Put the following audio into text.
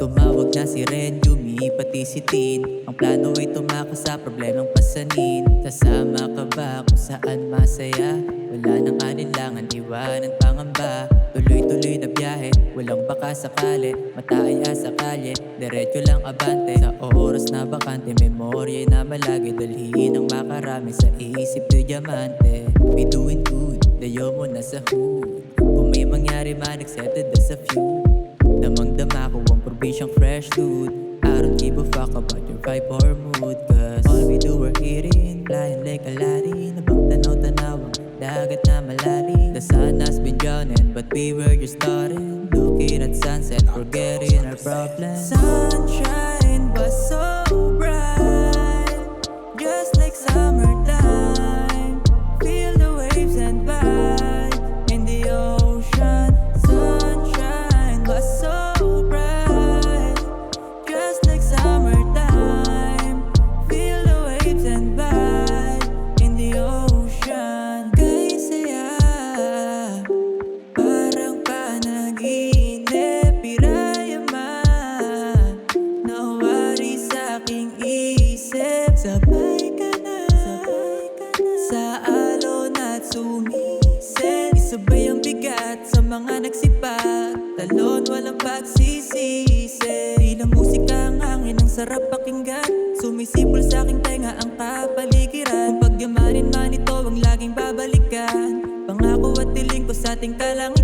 Tumawag na si Ren, Yumi, pati si Tin. Ang plano ay tumakas sa problemang pasanin. Kasama ka ba kung saan masaya? Wala nang alinlangan, iwanan pangamba. Tuloy-tuloy na biyahe, walang baka sakali. Mata ay asa kalye, diretso lang abante. Sa oras na bakante, memorya na malagi. Dalhin ang makarami sa isip ko'y diamante. We doing good, layo mo na sa hood. Kung may mangyari man, accepted as a few. Damang-dama ko ang probinsyang fresh dude. I don't give a fuck about your vibe or mood, cause all we do we're eating, flying like Aladdin. Abang tanaw-tanaw ang dagat na malalim. The sun has been drowning, but we were just starting. Looking at sunset, forgetting our problems. Sunshine was so bright, just like summertime. Feel the waves and vibe in the ocean. Sunshine was so bright, just like summertime. Feel the waves and vibe in the ocean. Kay saya, parang panaginip. Pirayaman, nawari sa aking isip. Sabay ka na sa alon at sumisid. Isabay ang bigat sa mga nagsipag. Talon walang pagsisisi. Tila musika ang hangin, ang sarap pakinggan. Sumisipol sa aking tenga ang kapaligiran. Kung pagyamanin man ito ang laging babalikan. Pangako at tiling ko sa ating kalangitan.